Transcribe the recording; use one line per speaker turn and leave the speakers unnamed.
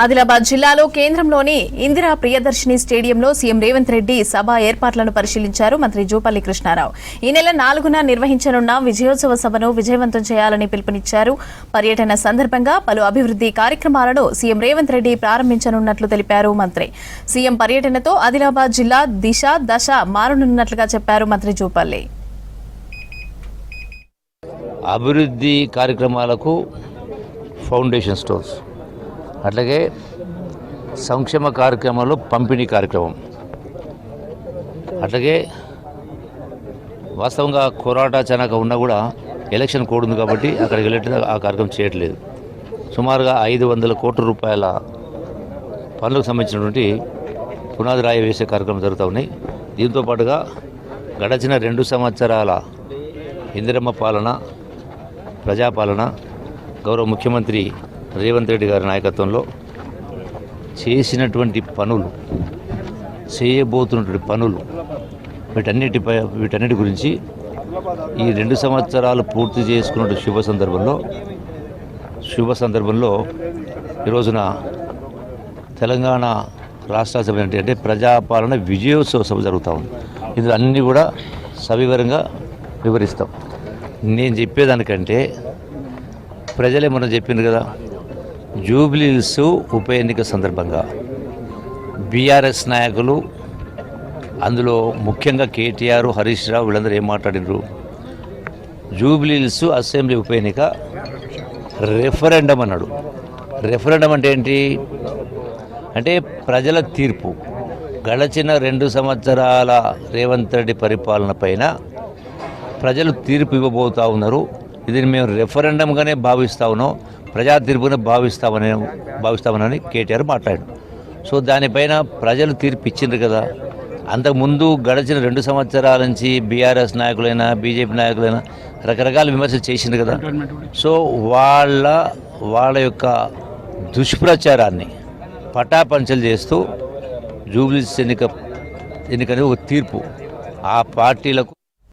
ఆదిలాబాద్ జిల్లాలో కేంద్రంలోని ఇందిరా ప్రియదర్శిని స్టేడియంలో సీఎం రేవంత్ రెడ్డి సభ ఏర్పాట్లను పరిశీలించారు మంత్రి జూపల్లి కృష్ణారావు. ఈ నెల 4న నిర్వహించనున్న విజయోత్సవ సభను విజయవంతం చేయాలని పిలుపునిచ్చారు. పర్యటన సందర్భంగా పలు అభివృద్ధి కార్యక్రమాలను సీఎం రేవంత్ రెడ్డి ప్రారంభించనున్నట్లు తెలిపారు మంత్రి. సీఎం పర్యటనతో ఆదిలాబాద్ జిల్లా దిశ దశ మారనున్నట్లుగా చెప్పారు మంత్రి జూపల్లి.
అభివృద్ధి కార్యక్రమాలకు ఫౌండేషన్ స్టోన్స్, అట్లాగే సంక్షేమ కార్యక్రమాలు పంపిణీ కార్యక్రమం, అట్లాగే వాస్తవంగా కోరాట చనక ఉన్నా కూడా ఎలక్షన్ కోడ్ ఉంది కాబట్టి అక్కడికి వెళ్ళేట్టు ఆ కార్యక్రమం చేయట్లేదు. సుమారుగా 500 కోట్ల రూపాయల పనులకు సంబంధించినటువంటి పునాది రాయి వేసే కార్యక్రమం జరుగుతూ ఉన్నాయి. దీంతో పాటుగా గడచిన 2 సంవత్సరాల ఇందిరమ్మ పాలన, ప్రజాపాలన, గౌరవ ముఖ్యమంత్రి రేవంత్ రెడ్డి గారి నాయకత్వంలో చేసినటువంటి పనులు, చేయబోతున్నటువంటి పనులు, వీటన్నిటి గురించి ఈ 2 సంవత్సరాలు పూర్తి చేసుకున్న శుభ సందర్భంలో ఈరోజున తెలంగాణ రాష్ట్ర సభ అంటే ప్రజాపాలన విజయోత్సవ సభ జరుగుతూ ఉంది. ఇందులో అన్నీ కూడా సవివరంగా వివరిస్తాం. నేను చెప్పేదానికంటే ప్రజలే మనం చెప్పింది కదా, జూబ్లీ హిల్స్ ఉప ఎన్నిక సందర్భంగా బీఆర్ఎస్ నాయకులు, అందులో ముఖ్యంగా కేటీఆర్, హరీష్ రావు వీళ్ళందరూ ఏం మాట్లాడినారు? జూబ్లీ హిల్స్ అసెంబ్లీ ఉప ఎన్నిక రెఫరెండం అన్నాడు. రెఫరెండం అంటే ఏంటి? అంటే ప్రజల తీర్పు. గడచిన 2 సంవత్సరాల రేవంత్ రెడ్డి పరిపాలన పైన ప్రజలు తీర్పు ఇవ్వబోతూ ఉన్నారు. ఇది మేము రెఫరెండంగానే భావిస్తూ ఉన్నాం, ప్రజా తీర్పునే భావిస్తామని కేటీఆర్ మాట్లాడాడు. సో దానిపైన ప్రజలు తీర్పు ఇచ్చిండ్రు కదా. అంతకుముందు గడిచిన 2 సంవత్సరాల నుంచి బీఆర్ఎస్ నాయకులైనా బీజేపీ నాయకులైనా రకరకాల విమర్శలు చేసిండ్రు కదా. సో వాళ్ళ యొక్క దుష్ప్రచారాన్ని పటాపంచలు చేస్తూ జూబ్లీ ఎన్నిక అనేది ఒక తీర్పు ఆ పార్టీలకు